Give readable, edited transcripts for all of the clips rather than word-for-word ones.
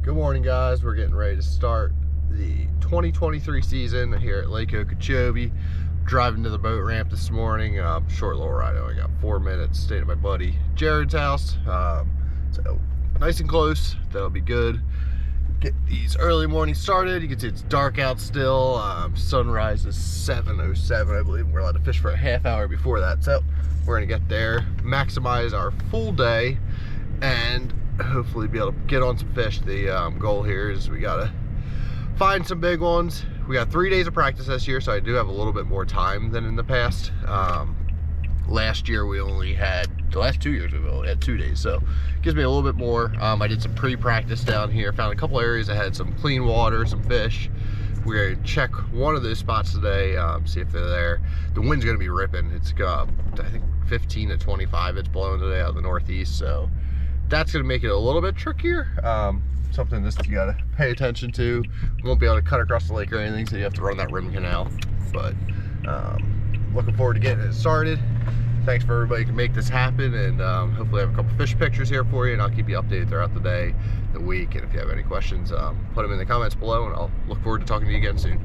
Good morning, guys. We're getting ready to start the 2023 season here at Lake Okeechobee. Driving to the boat ramp this morning. Short little ride. I only got 4 minutes. Stayed at my buddy Jared's house. So nice and close. That'll be good. Get these early mornings started. You can see it's dark out still. Sunrise is 7:07, I believe. We're allowed to fish for a half hour before that. So we're gonna get there, maximize our full day, and hopefully be able to get on some fish. The goal here is we gotta find some big ones. We got 3 days of practice this year, so I do have a little bit more time than in the past. Last year we only had, the last 2 years we only had 2 days, so it gives me a little bit more. I did some pre-practice down here, found a couple areas that had some clean water, some fish. We're gonna check one of those spots today, see if they're there. The wind's gonna be ripping. It's got, I think, 15 to 25 it's blowing today out of the northeast, so that's gonna make it a little bit trickier. Something that you gotta pay attention to. You won't be able to cut across the lake or anything, so you have to run that rim canal. But looking forward to getting it started. Thanks for everybody who can make this happen, and hopefully I have a couple fish pictures here for you, and I'll keep you updated throughout the day, the week, and if you have any questions, put them in the comments below, and I'll look forward to talking to you again soon.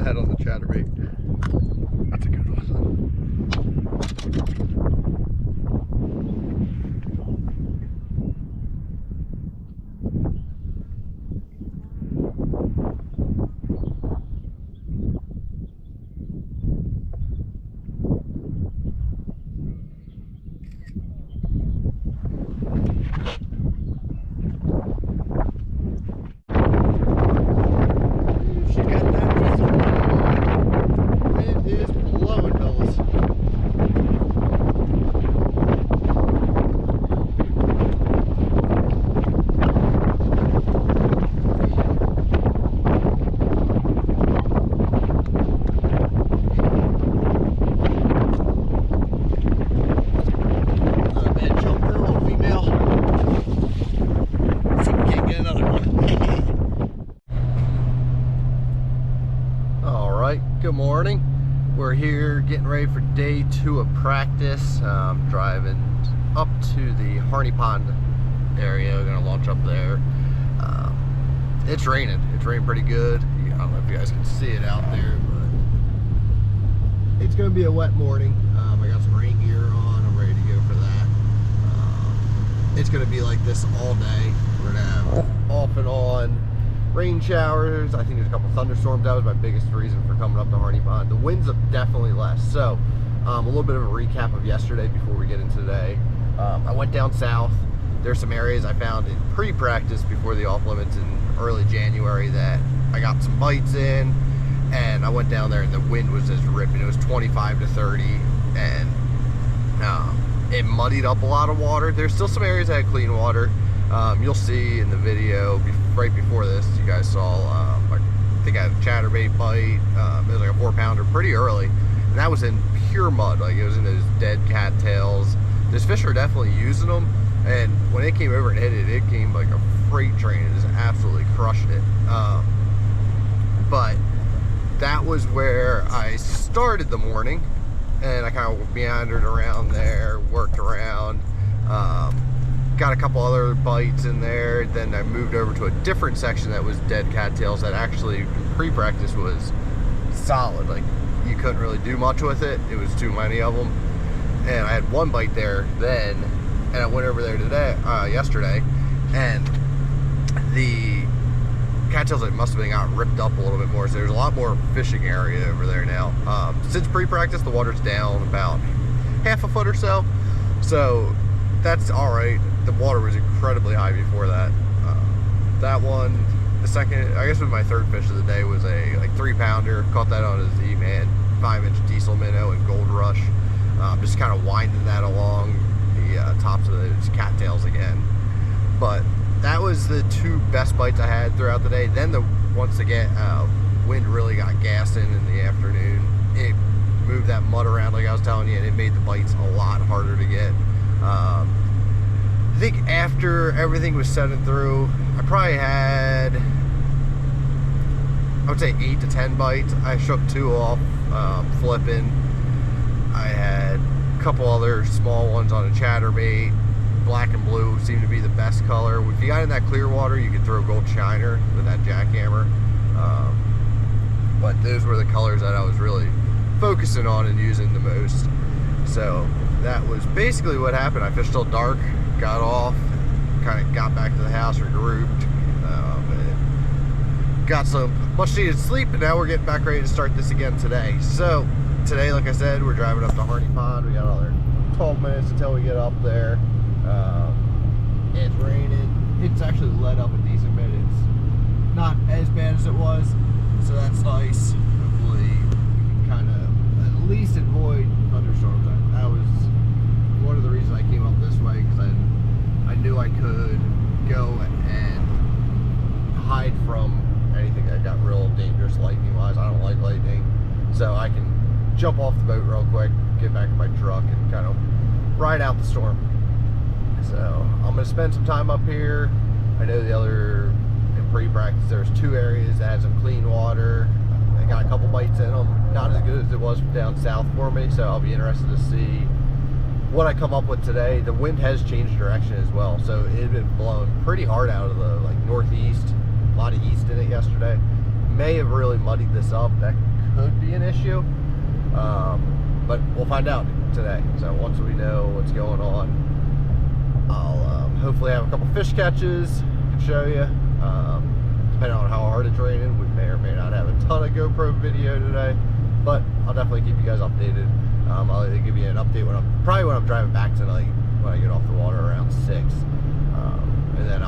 On the chatterbait. That's a good one. Good morning. We're here getting ready for day 2 of practice. Driving up to the Harney Pond area. We're gonna launch up there. It's raining. It's raining pretty good. I don't know if you guys can see it out there, but it's gonna be a wet morning. I got some rain gear on. I'm ready to go for that. It's gonna be like this all day. We're gonna have off and on rain showers. I think there's a couple thunderstorms. That was my biggest reason for coming up to Harney Pond. The winds are definitely less. So a little bit of a recap of yesterday before we get into today. I went down south. There's some areas I found in pre-practice before the off limits in early January that I got some bites in, and I went down there and the wind was just ripping. It was 25 to 30, and it muddied up a lot of water. There's still some areas that had clean water. You'll see in the video right before this, you guys saw, I think I had a chatterbait bite. It was like a 4-pounder pretty early, and that was in pure mud. Like, it was in those dead cattails. Those fish are definitely using them, and when it came over and hit it, it came like a freight train. It just absolutely crushed it. But that was where I started the morning, and I kind of meandered around there, worked around. Got a couple other bites in there. Then I moved over to a different section that was dead cattails that actually pre-practice was solid. Like, you couldn't really do much with it. It was too many of them. And I had one bite there then, and I went over there yesterday, and the cattails must have got ripped up a little bit more. So there's a lot more fishing area over there now. Since pre-practice, the water's down about half a foot or so. So that's all right. The water was incredibly high before that. That one, the second, I guess it was my third fish of the day, was a like 3-pounder. Caught that on a Z-Man, 5-inch diesel minnow and gold rush. Just kind of winding that along the tops of those cattails again. But that was the two best bites I had throughout the day. Then once the wind really got gassing in the afternoon, it moved that mud around like I was telling you, and it made the bites a lot harder to get. I think after everything was set and through, I probably had, I would say 8 to 10 bites. I shook 2 off, flipping. I had a couple other small ones on a chatterbait. Black and blue seemed to be the best color. If you got in that clear water, you could throw gold shiner with that jackhammer. But those were the colors that I was really focusing on and using the most. So that was basically what happened. I fished till dark, got off, kind of got back to the house, regrouped, and got some much needed sleep, and now we're getting back ready to start this again today. So today, like I said, we're driving up to Harney Pond. We got another 12 minutes until we get up there. It's raining. It's actually let up a decent bit. It's not as bad as it was, so that's nice. Hopefully we can kind of at least avoid thunderstorms. That was one of the reasons I came up this way, because I knew I could go and hide from anything that got real dangerous lightning wise. I don't like lightning, so I can jump off the boat real quick, get back in my truck, and kind of ride out the storm. So I'm going to spend some time up here. I know in pre-practice there's 2 areas that had some clean water. I got a couple bites in them, not as good as it was down south for me, so I'll be interested to see what I come up with today. The wind has changed direction as well, so it had been blowing pretty hard out of the northeast, a lot of east in it yesterday. May have really muddied this up. That could be an issue, but we'll find out today. So once we know what's going on, I'll hopefully have a couple fish catches to show you. Depending on how hard it's raining, we may or may not have a ton of GoPro video today, but I'll definitely keep you guys updated. I'll either give you an update when I'm driving back tonight, when I get off the water around 6. And then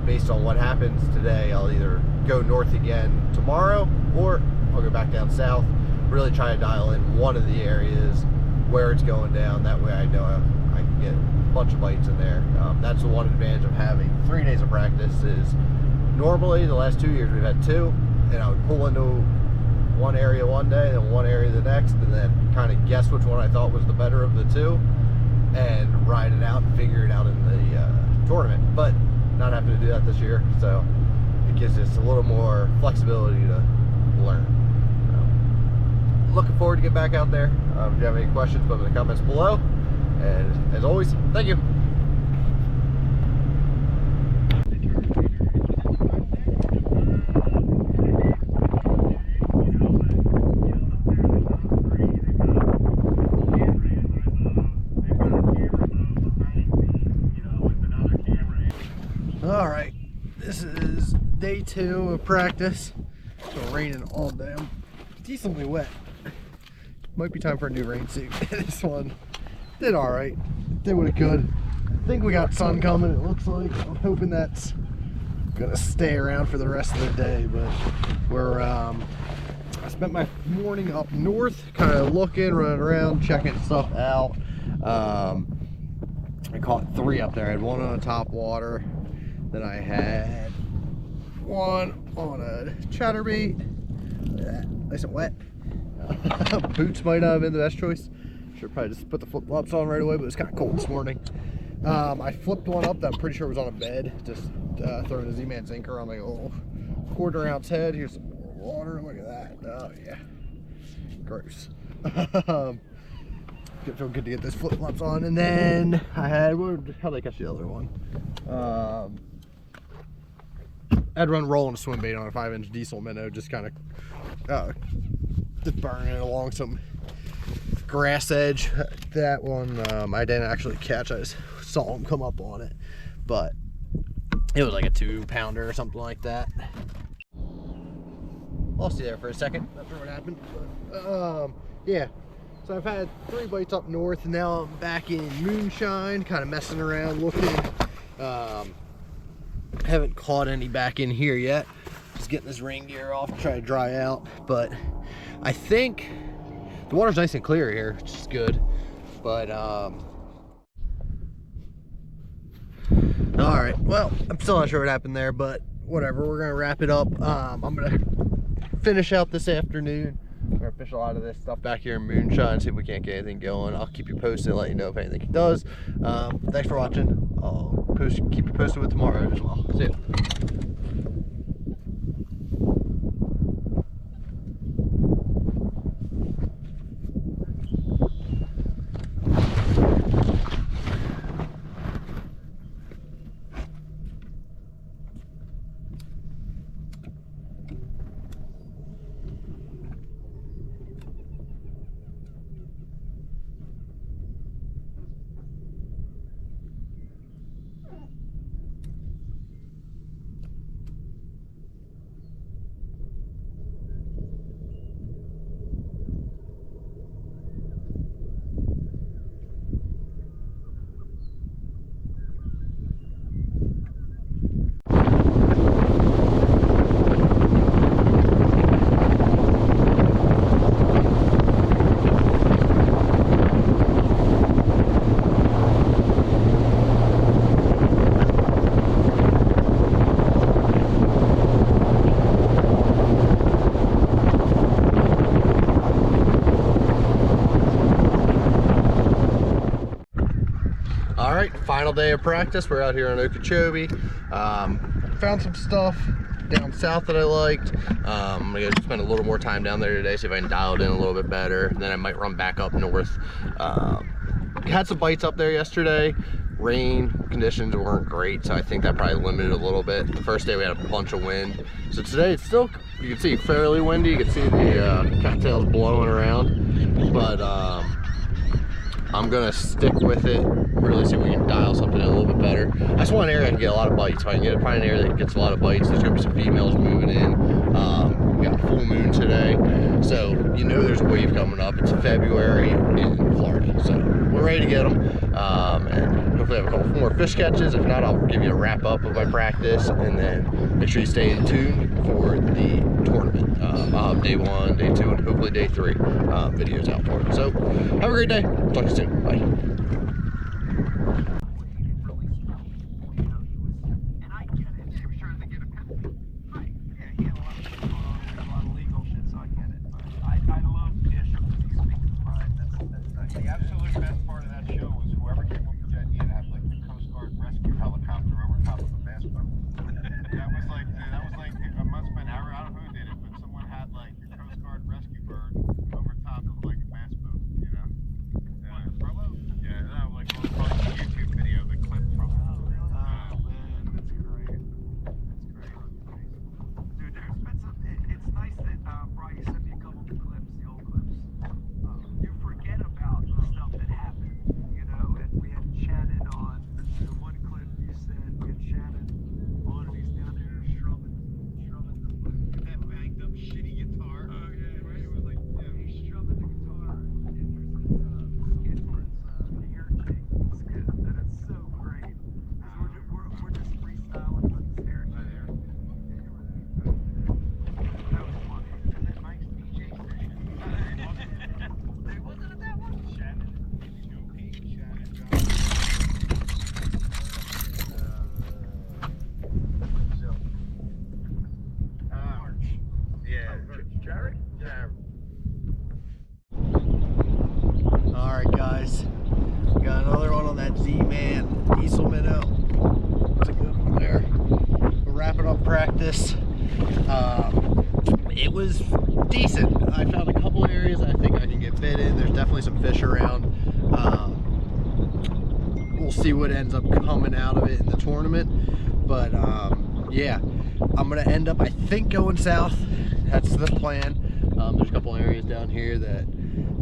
based on what happens today, I'll either go north again tomorrow, or I'll go back down south, really try to dial in one of the areas where it's going down. That way I know I can get a bunch of bites in there. That's the one advantage of having 3 days of practice. Is normally the last 2 years we've had 2, and I would pull into one area one day, then one area the next, and then kind of guess which one I thought was the better of the 2 and ride it out and figure it out in the tournament. But not having to do that this year, so it gives us a little more flexibility to learn. So, looking forward to get back out there. If you have any questions, put them in the comments below, and as always, thank you. All right, this is day 2 of practice. It's been raining all day. I'm decently wet. Might be time for a new rain suit. This one did all right. Did what it could. I think we got sun coming, it looks like. I'm hoping that's gonna stay around for the rest of the day, but I spent my morning up north, kind of looking, running around, checking stuff out. I caught 3 up there. I had 1 on a top water. Then I had 1 on a chatterbait. Nice and wet. Boots might not have been the best choice. Should probably just put the flip-flops on right away, but it was kind of cold this morning. I flipped 1 up that I'm pretty sure was on a bed. Just throwing a Z-Man Zinker on like a little 1/4 ounce head. Here's some more water. Look at that. Oh yeah. Gross. It felt good to get those flip-flops on. And then I had, how did I catch the other one? I'd run rolling a swim bait on a 5-inch diesel minnow, just kind of just burning it along some grass edge. That one I didn't actually catch. I just saw him come up on it, but it was like a 2-pounder or something like that. Lost you there for a second. Not sure what happened, but yeah. So I've had 3 bites up north, and now I'm back in Moonshine, kind of messing around, looking. Haven't caught any back in here yet. Just getting this rain gear off to try to dry out. But I think The water's nice and clear here, which is good. But all right, well, I'm still not sure what happened there, but whatever. We're gonna wrap it up. I'm gonna finish out this afternoon. We're gonna fish a lot of this stuff back here in Moonshine, see if we can't get anything going. I'll keep you posted and let you know if anything does. Thanks for watching. I'll keep you posted with tomorrow as well. See ya. Final day of practice. We're out here on Okeechobee. Found some stuff down south that I liked. I'm gonna spend a little more time down there today, see if I can dial it in a little bit better. And then I might run back up north. Had some bites up there yesterday. Rain conditions weren't great, so I think that probably limited a little bit. The first day we had a bunch of wind. So today it's still, you can see, fairly windy. You can see the cattails blowing around. But I'm gonna stick with it, really see if we can dial something in a little bit better. I just want an area I can get a lot of bites. If I can find an area that gets a lot of bites, there's gonna be some females moving in. We got a full moon today, so you know there's a wave coming up. It's February in Florida, so we're ready to get them. And hopefully have a couple more fish catches. If not, I'll give you a wrap up of my practice, and then make sure you stay tuned for the tournament. I'll have day 1, day 2, and hopefully day 3 videos out for it. So have a great day. Talk to you soon. Bye. The absolute best part of that show was whoever came up with the idea to have like the Coast Guard rescue helicopter over top of the bass boat. That was like it must have been, I don't know who did it, but someone had like the Coast Guard rescue bird over top of like a bass boat, you know? Yeah, that was like a YouTube video, the clip from it. Oh, really? Oh man, that's great. That's great. Dude, there's been some, it's nice that Brian sent me a couple of clips, the old clips. You forget about the stuff that happened, you know, and we had Shannon on, the one clip you said, we had Shannon on, and he's down there strumming that banged up shitty guitar. Oh yeah, right, it was like, yeah. He's strumming the guitar, and there's this skit where it's the ear shake skit, and it's so great, because we're just freestyling with this hair shake. That was funny. And then Mike's DJ session. Wasn't it that one? Shannon, Joe Pete, Shannon, John. March. Yeah. Jared? Yeah. Alright guys, got another one on that Z-Man diesel minnow. It's a good one there. We're wrapping up practice. It was decent. I found a couple areas I think I can get bit in. There's definitely some fish around. We'll see what ends up coming out of it in the tournament. But yeah, I'm gonna end up, I think, going south. That's the plan. There's a couple areas down here that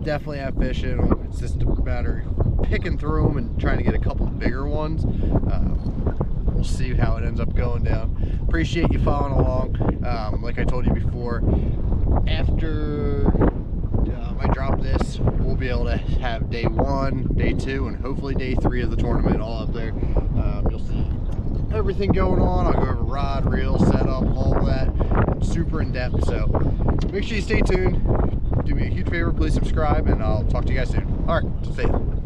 definitely have fish in them. It's just a matter of picking through them and trying to get a couple bigger ones. We'll see how it ends up going down. Appreciate you following along. Like I told you before, after I drop this, we'll be able to have day 1, day 2, and hopefully day 3 of the tournament all up there. You'll see everything going on. I'll go over rod, reel, setup, all of that. Super in depth. So make sure you stay tuned. Do me a huge favor, please please subscribe, and I'll talk to you guys soon. All right, see ya.